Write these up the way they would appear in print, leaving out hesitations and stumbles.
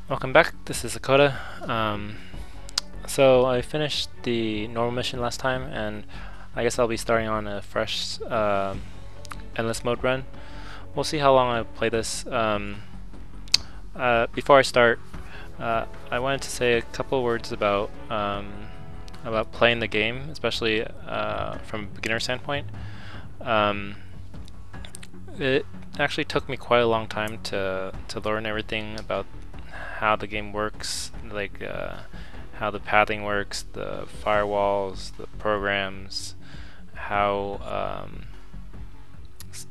Welcome back. This is Dakota. So I finished the normal mission last time, and I guess I'll be starting on a fresh endless mode run. We'll see how long I play this. Before I start, I wanted to say a couple words about playing the game, especially from a beginner standpoint. Um, it actually took me quite a long time to learn everything about how the game works, like how the pathing works, the firewalls, the programs, how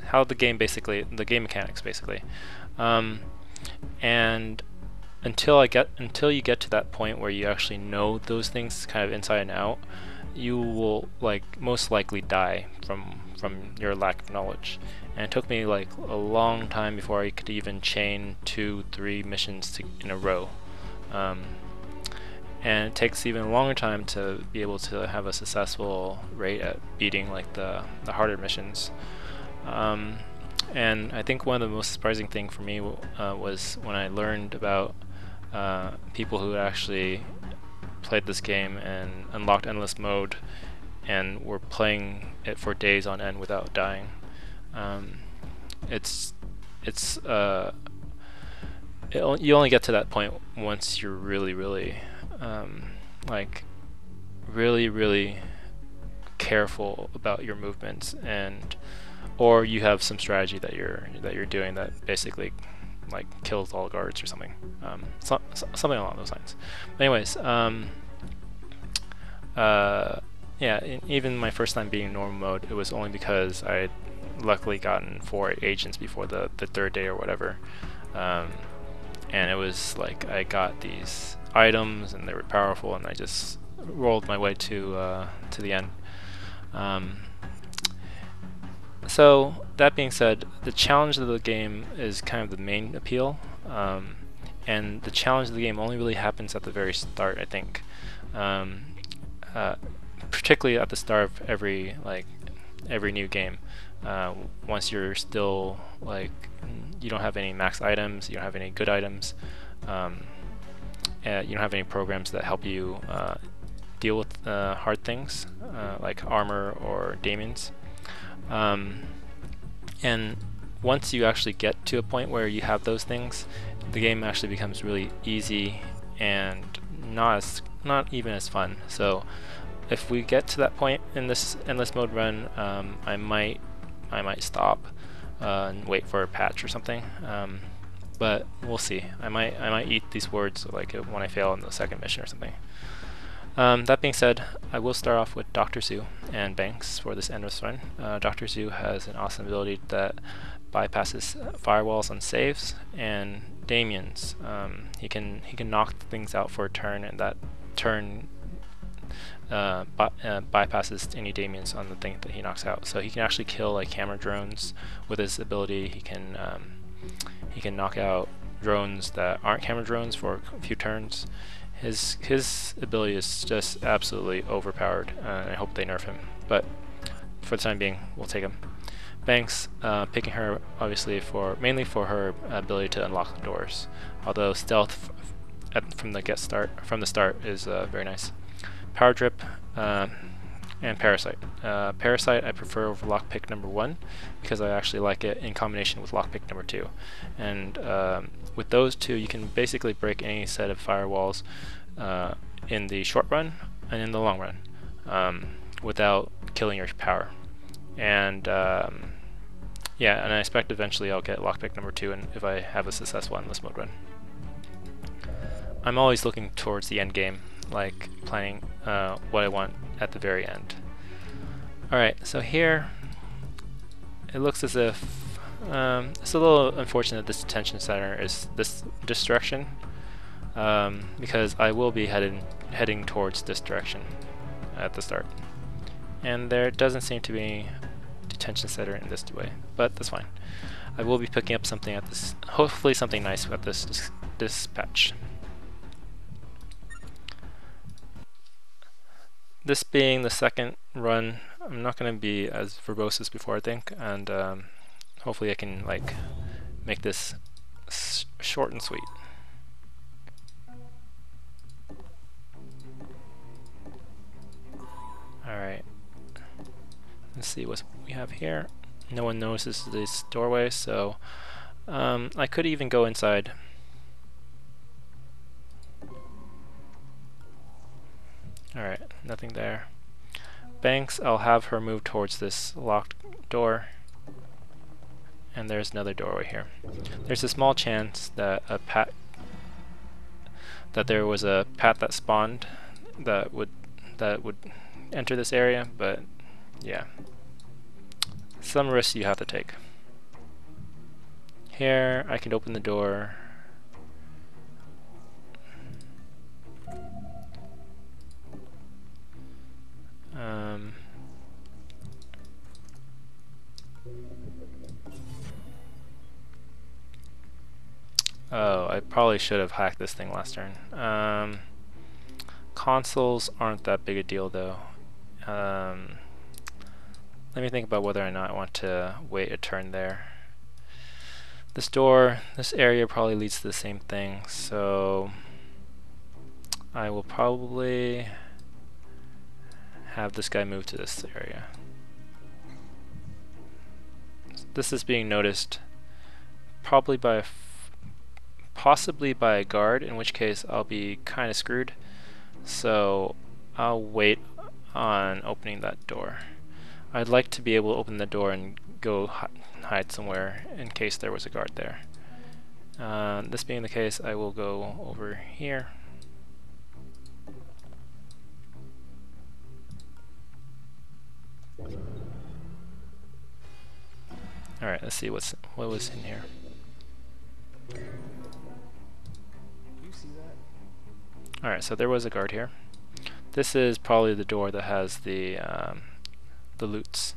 how the game basically, the game mechanics basically, um, and until you get to that point where you actually know those things kind of inside and out, you will like most likely die from your lack of knowledge. And it took me like a long time before I could even chain 2, 3 missions in a row. Um, and it takes even a longer time to be able to have a successful rate at beating like the harder missions. Um, and I think one of the most surprising thing for me was when I learned about people who actually played this game and unlocked endless mode and were playing it for days on end without dying. Um, it's it's you only get to that point once you're really um, like really careful about your movements, and or you have some strategy that you're doing that basically like kills all guards or something, something along those lines. But anyways, yeah, even my first time being in normal mode, it was only because I had luckily gotten 4 agents before the third day or whatever. Um, and it was like I got these items and they were powerful, and I just rolled my way to the end. Um, so that being said, the challenge of the game is kind of the main appeal, and the challenge of the game only really happens at the very start, I think. Um, uh, Particularly at the start of every new game. Once you're still like you don't have any max items, you don't have any good items, um, you don't have any programs that help you deal with hard things like armor or daemons. Um, and once you actually get to a point where you have those things, the game actually becomes really easy and not even as fun. So if we get to that point in this endless mode run, I might stop and wait for a patch or something. But we'll see. I might eat these words like when I fail in the second mission or something. That being said, I will start off with Dr. Zoo and Banks for this endless run. Dr. Zoo has an awesome ability that bypasses firewalls on saves and Damians. He can knock things out for a turn, and that turn bypasses any Damians on the thing that he knocks out. So he can actually kill like camera drones with his ability. He can knock out drones that aren't camera drones for a few turns. His ability is just absolutely overpowered. I hope they nerf him, but for the time being, we'll take him. Banks, picking her obviously mainly for her ability to unlock doors. Although stealth from the start is very nice. Power Drip, and Parasite. Parasite I prefer over Lockpick number 1 because I actually like it in combination with Lockpick number 2. And with those two, you can basically break any set of firewalls in the short run and in the long run without killing your power. And yeah, and I expect eventually I'll get Lockpick number 2 and if I have a successful endless mode run. I'm always looking towards the end game, like planning what I want at the very end. Alright, so here it looks as if it's a little unfortunate this detention center is this direction, because I will be heading towards this direction at the start. And there doesn't seem to be any detention center in this way, but that's fine. I will be picking up something at this, hopefully something nice at this patch. This being the second run, I'm not going to be as verbose as before, I think, and hopefully I can like make this short and sweet. Alright, let's see what we have here. No one notices this doorway, so I could even go inside. Alright, nothing there. Banks, I'll have her move towards this locked door. And there's another doorway here. There's a small chance that there was a Pat that spawned that would enter this area, but yeah. Some risks you have to take. Here, I can open the door. Oh, I probably should have hacked this thing last turn. Consoles aren't that big a deal though. Let me think about whether or not I want to wait a turn there. This door, this area probably leads to the same thing, so I will probably have this guy move to this area. This is being noticed probably by possibly by a guard, in which case I'll be kind of screwed. So I'll wait on opening that door. I'd like to be able to open the door and go hide somewhere in case there was a guard there. This being the case, I will go over here. Alright, let's see what was in here. Alright, so there was a guard here. This is probably the door that has the loots.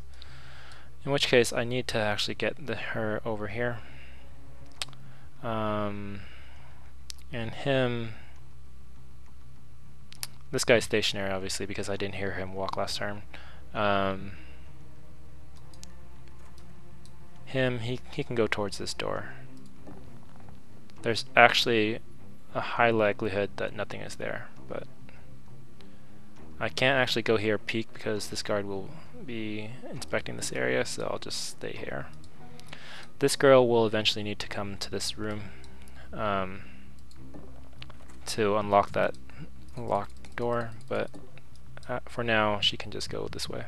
In which case, I need to actually get her over here. And him... This guy's stationary, obviously, because I didn't hear him walk last turn. He can go towards this door. There's actually a high likelihood that nothing is there, but I can't actually go here peek because this guard will be inspecting this area, so I'll just stay here. This girl will eventually need to come to this room to unlock that locked door, but for now she can just go this way.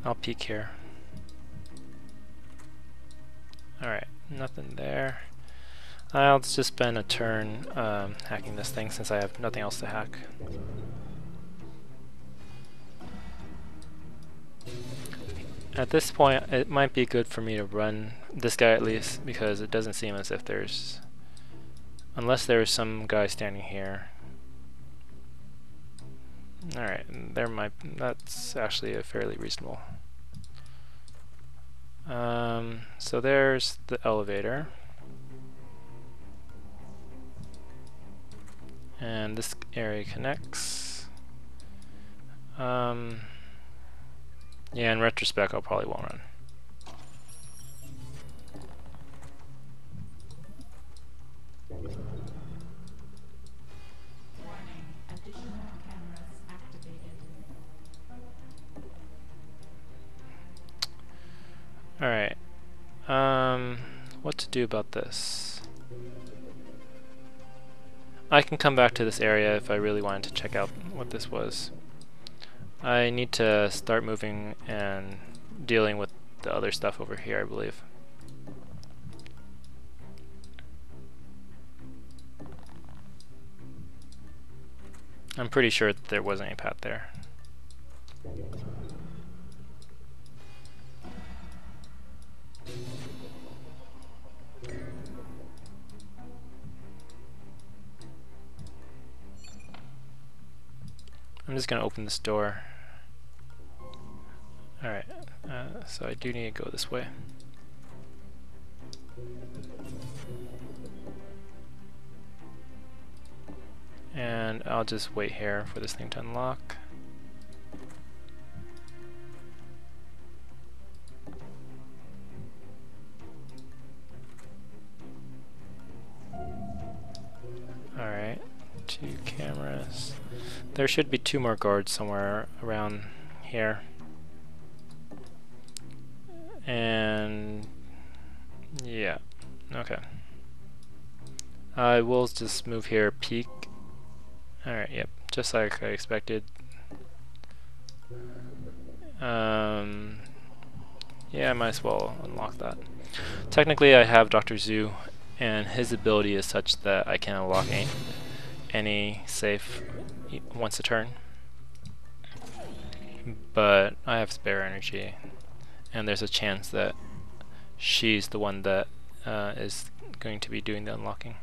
I'll peek here. Alright, nothing there. I'll just spend a turn hacking this thing since I have nothing else to hack. At this point, it might be good for me to run this guy at least, because it doesn't seem as if there's... Unless there's some guy standing here. Alright, that's actually a fairly reasonable. So there's the elevator. And this area connects. Yeah, in retrospect, I probably won't run. Alright, what to do about this? I can come back to this area if I really wanted to check out what this was. I need to start moving and dealing with the other stuff over here, I believe. I'm pretty sure that there wasn't any path there. I'm just going to open this door. Alright, so I do need to go this way. And I'll just wait here for this thing to unlock. Alright, 2 cameras. There should be 2 more guards somewhere around here. And yeah, okay. I will just move here, peek. Alright, yep, just like I expected. Yeah, I might as well unlock that. Technically, I have Dr. Zhu, and his ability is such that I can unlock any safe once a turn. But I have spare energy, and there's a chance that she's the one that is going to be doing the unlocking.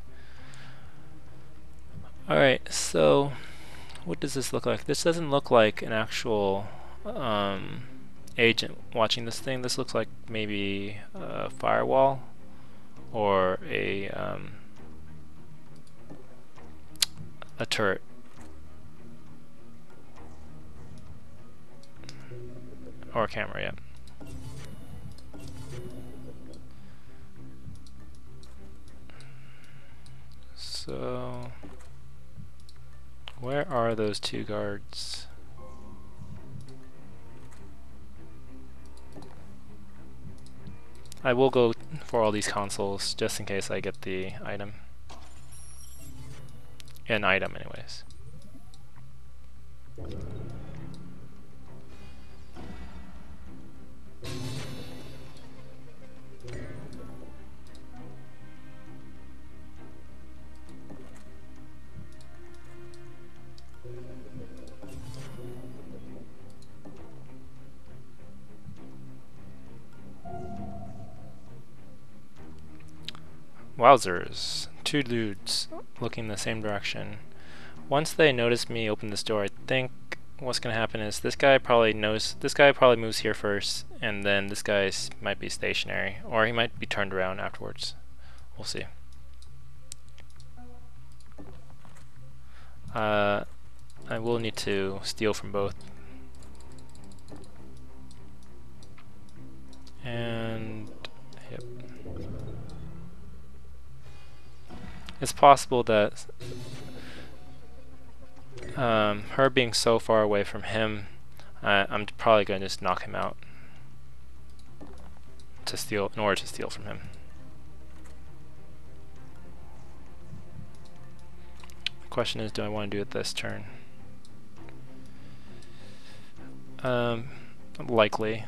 Alright, so what does this look like? This doesn't look like an actual agent watching this thing. This looks like maybe a firewall or a turret. Or a camera, yeah. So where are those 2 guards? I will go for all these consoles just in case I get the item. An item anyways. Wowzers, 2 dudes looking the same direction. Once they notice me open this door, I think what's gonna happen is this guy probably moves here first, and then this guy might be stationary, or he might be turned around afterwards. We'll see. I will need to steal from both. And yep. It's possible that her being so far away from him, I'm probably going to just knock him out to steal, in order to steal from him. The question is, do I want to do it this turn? Likely.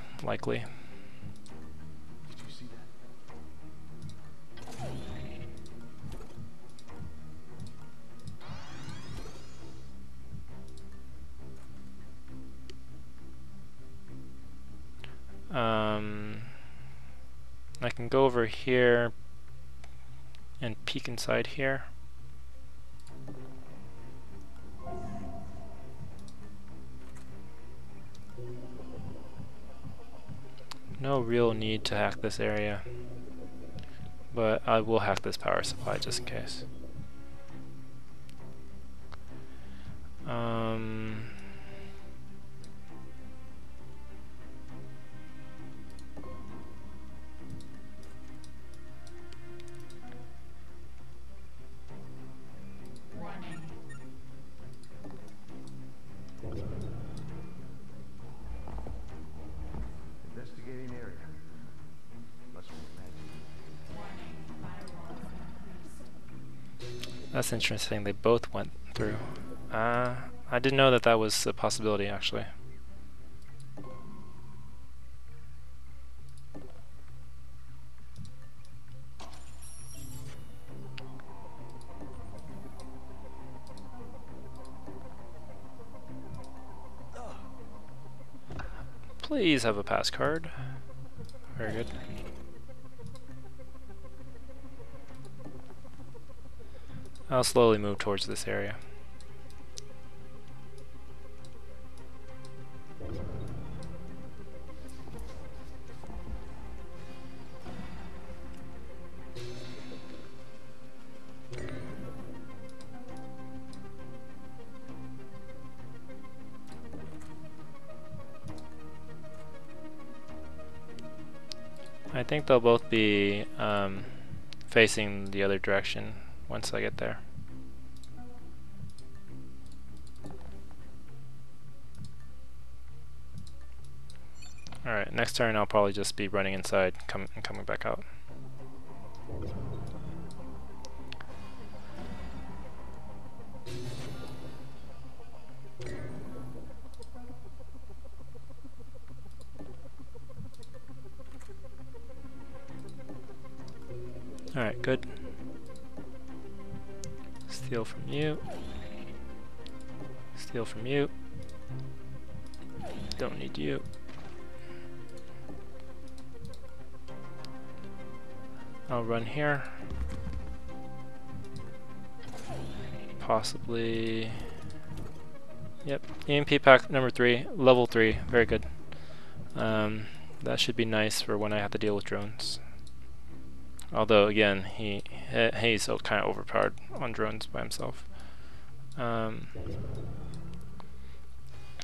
I can go over here and peek inside here. No real need to hack this area, but I will hack this power supply just in case. Investigating area. Must be magic. That's interesting, they both went through. I didn't know that that was a possibility actually. Please have a pass card. Very good. I'll slowly move towards this area. I think they'll both be facing the other direction once I get there. Alright, next turn I'll probably just be running inside and coming back out. Alright, good. Steal from you. Steal from you. Don't need you. I'll run here. Possibly. Yep. EMP pack number 3, level 3. Very good. That should be nice for when I have to deal with drones. Although again, he's kind of overpowered on drones by himself. Alright,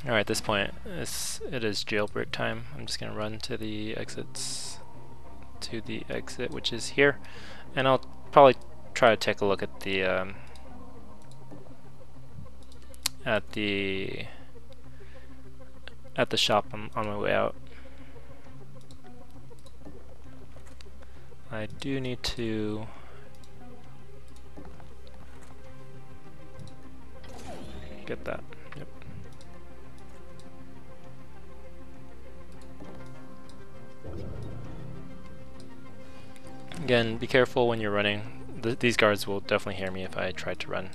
at this point, it is jailbreak time. I'm just gonna run to the exits, to the exit, which is here, and I'll probably try to take a look at the shop on my way out. I do need to get that. Yep. Again, be careful when you're running. These guards will definitely hear me if I try to run.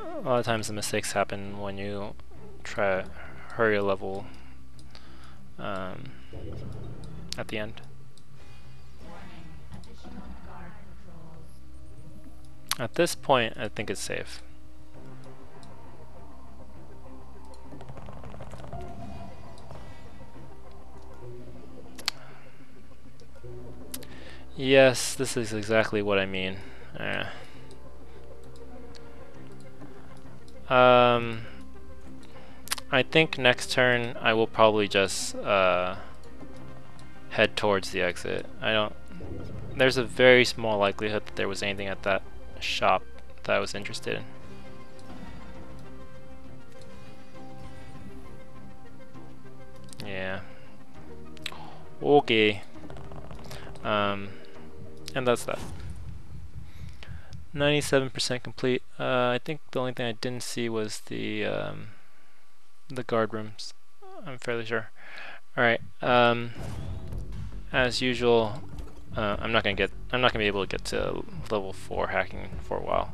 A lot of times the mistakes happen when you try to hurry a level at the end. At this point, I think it's safe. Yes, this is exactly what I mean. I think next turn I will probably just head towards the exit. There's a very small likelihood that there was anything at that shop that I was interested in. Yeah. Okay. And that's that. 97% complete. I think the only thing I didn't see was the guard rooms. I'm fairly sure. All right. As usual, I'm not gonna be able to get to level 4 hacking for a while,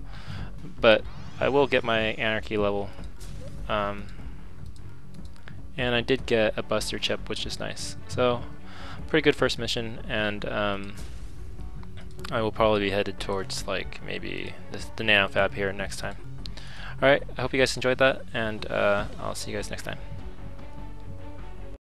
but I will get my anarchy level. And I did get a buster chip, which is nice. So, pretty good first mission, and I will probably be headed towards like maybe the nanofab here next time. Alright, I hope you guys enjoyed that, and I'll see you guys next time.